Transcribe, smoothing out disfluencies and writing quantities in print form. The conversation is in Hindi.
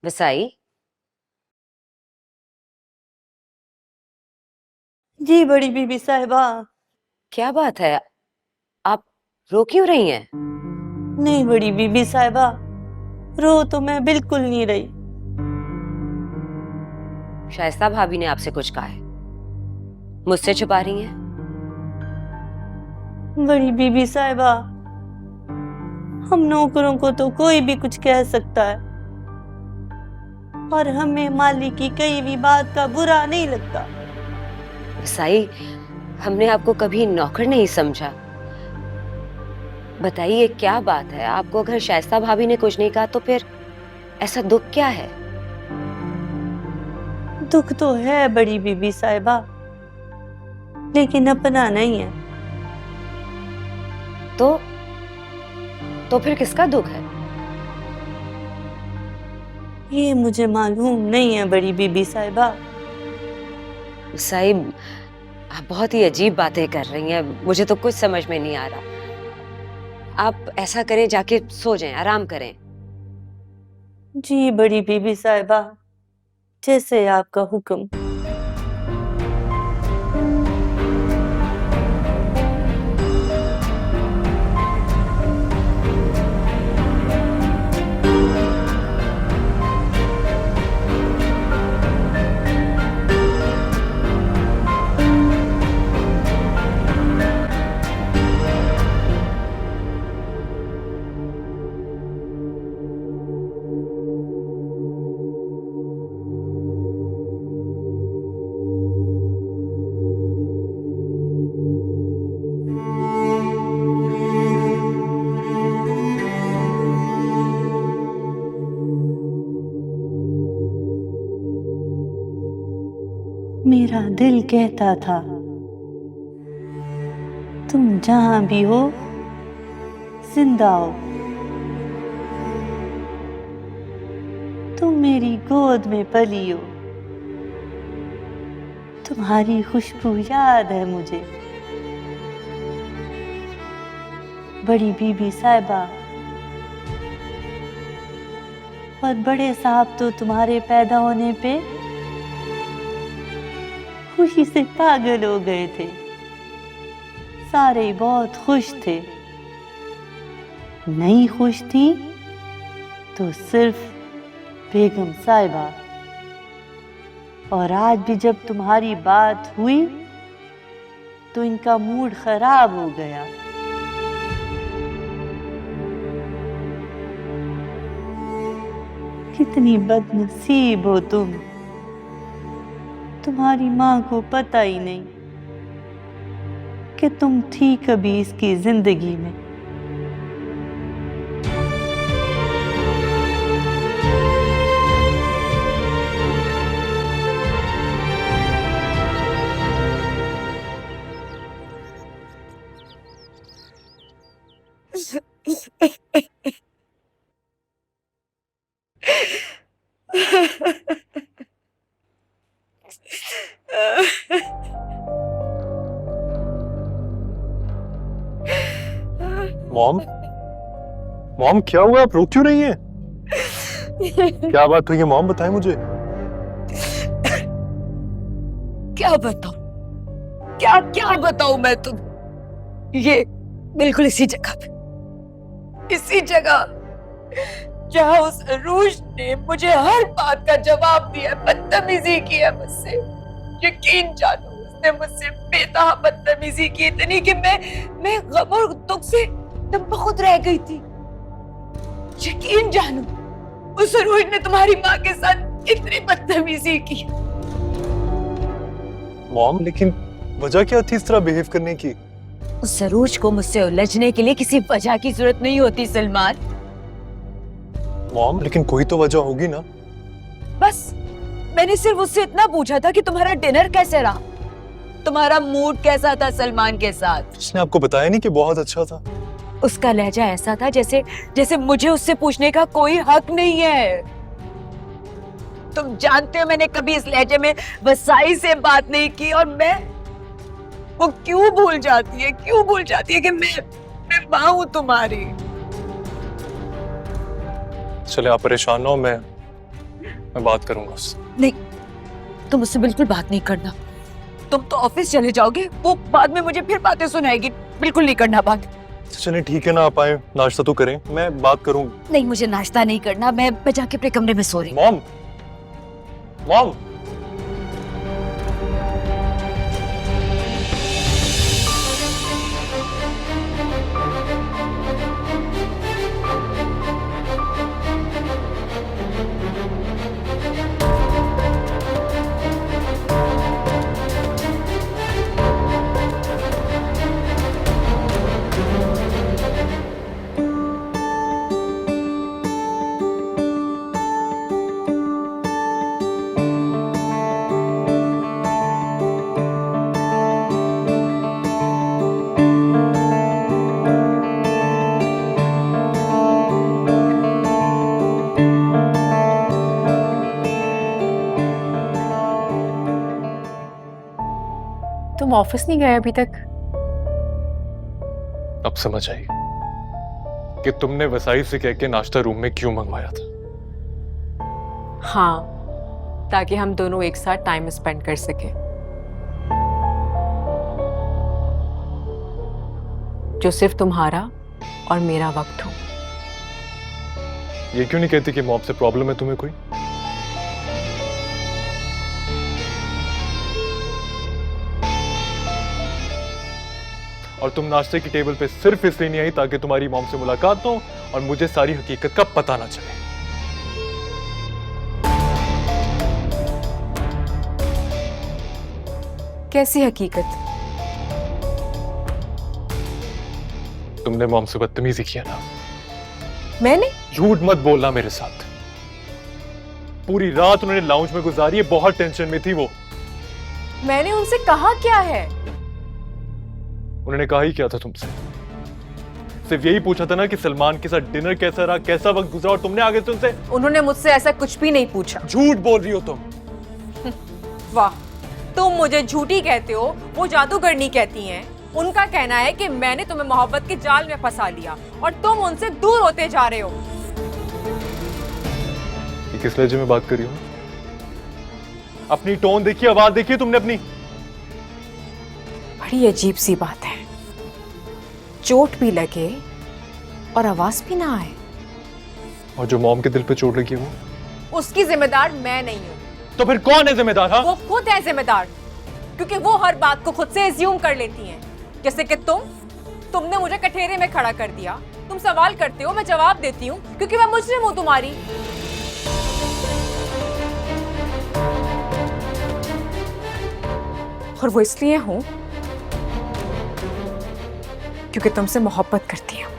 वसाई। जी बड़ी बीबी साहिबा। क्या बात है, आप रो क्यों रही हैं? नहीं बड़ी बीबी साहिबा, रो तो मैं बिल्कुल नहीं रही। शाइस्ता भाभी ने आपसे कुछ कहा है? मुझसे छुपा रही हैं? बड़ी बीबी साहिबा, हम नौकरों को तो कोई भी कुछ कह सकता है और हमें मालिक की कई भी बात का बुरा नहीं लगता। वसाई, हमने आपको कभी नौकर नहीं समझा। बताइए क्या बात है? आपको अगर शाइस्ता भाभी ने कुछ नहीं कहा तो फिर ऐसा दुख क्या है? दुख तो है बड़ी बीबी साहिबा, लेकिन अपना नहीं है। तो फिर किसका दुख है? ये मुझे मालूम नहीं है बड़ी बीबी साहिबा। वसाई, आप बहुत ही अजीब बातें कर रही हैं, मुझे तो कुछ समझ में नहीं आ रहा। आप ऐसा करें, जाके सो जाएं, आराम करें। जी बड़ी बीबी साहिबा, जैसे आपका हुक्म। मेरा दिल कहता था तुम जहां भी हो जिंदा हो। तुम मेरी गोद में पली हो। तुम्हारी खुशबू याद है मुझे। बड़ी बीबी साहिबा और बड़े साहब तो तुम्हारे पैदा होने पे खुशी से पागल हो गए थे। सारे बहुत खुश थे। नहीं खुश थी तो सिर्फ बेगम साहिबा। और आज भी जब तुम्हारी बात हुई तो इनका मूड खराब हो गया। कितनी बदनसीब हो तुम। तुम्हारी माँ को पता ही नहीं कि तुम थी कभी इसकी जिंदगी में। मॉम, मॉम क्या हुआ? आप रो क्यों रही हैं? क्या बात हुई है मॉम, बताएं मुझे। क्या बताऊं, क्या क्या बताऊं मैं तुम। ये बिल्कुल इसी जगह पे, इसी जगह जहां उस अरूज ने मुझे हर बात का जवाब दिया, बदतमीजी की है मुझसे। यकीन जानो उसने मुझसे बेतहा बदतमीजी की, इतनी कि मैं गम और दुख से दम खुद रह गई थी। यकीन जानो उस अरूज ने तुम्हारी माँ के साथ इतनी बदतमीजी की। मॉम लेकिन वजह क्या थी इस तरह बिहेव करने की? उस सरोज को मुझसे उलझने के लिए किसी वजह की जरूरत नहीं होती सलमान। मॉम लेकिन कोई तो वजह होगी ना। बस मैंने सिर्फ उससे इतना पूछा था कि तुम्हारा डिनर कैसे रहा, तुम्हारा मूड कैसा था सलमान के साथ। उसने आपको बताया नहीं कि बहुत अच्छा था? उसका लहजा ऐसा था जैसे जैसे मुझे उससे पूछने का कोई हक नहीं है। तुम जानते हो मैंने कभी इस लहजे में वसाई से बात नहीं की, और वो क्यों भूल जाती है, क्यों भूल जाती है कि मैं मां हूं तुम्हारी। चले आप परेशान ना हो, मैं मैं बात करूंगा उससे। नहीं, तुम उससे बिल्कुल बात नहीं करना। तुम तो ऑफिस चले जाओगे, वो बाद में मुझे फिर बातें सुनाएगी। बिल्कुल नहीं करना बात। चलिए ठीक है ना, आप आए, नाश्ता तो करें, मैं बात करूंगा। नहीं, मुझे नाश्ता नहीं करना। मैं जाके अपने कमरे में सो रही हूँ। Mom, mom. तुम ऑफिस नहीं गए अभी तक? अब समझ आई कि तुमने वसाई से कह के नाश्ता रूम में क्यों मंगवाया था। हाँ, ताकि हम दोनों एक साथ टाइम स्पेंड कर सके, जो सिर्फ तुम्हारा और मेरा वक्त हो। ये क्यों नहीं कहती कि मॉम से प्रॉब्लम है तुम्हें कोई? और तुम नाश्ते की टेबल पे सिर्फ इसलिए नहीं आई ताकि तुम्हारी मॉम से मुलाकात हो और मुझे सारी हकीकत का पता ना चले। कैसी हकीकत? तुमने मॉम से बदतमीजी किया ना। मैंने? झूठ मत बोलना मेरे साथ। पूरी रात उन्होंने लाउंज में गुजारी है, बहुत टेंशन में थी वो। मैंने उनसे कहा क्या है? उन्होंने कहा ही क्या था तुमसे? सिर्फ यही पूछा था ना कि सलमान के साथ डिनर कैसा रहा, कैसा वक्त गुजरा, और तुमने आगे से उनसे। उन्होंने मुझसे ऐसा कुछ भी नहीं पूछा। झूठ बोल रही हो तुम। वाह, तुम मुझे झूठी कहते हो, वो जादूगरनी कहती हैं। उनका कहना है कि मैंने तुम्हें मोहब्बत के जाल में फंसा लिया और तुम उनसे दूर होते जा रहे हो। ये किस लहजे में बात कर रही हो? अपनी टोन देखिए, आवाज देखिए तुमने अपनी। बड़ी अजीब सी बात है, चोट भी लगे और आवाज भी ना आए। और जो मॉम के दिल पे चोट लगी है वो? उसकी जिम्मेदार मैं नहीं हूँ। तो फिर कौन है जिम्मेदार? हाँ, वो खुद है जिम्मेदार, क्योंकि वो हर बात को खुद से एज्यूम कर लेती हैं। जैसे कि तुमने मुझे कठेरे में खड़ा कर दिया। तुम सवाल करते हो, मैं जवाब देती हूँ, क्योंकि मैं मुजरिम हूँ तुम्हारी। और वो इसलिए हूँ क्योंकि तुमसे मोहब्बत करती हूँ।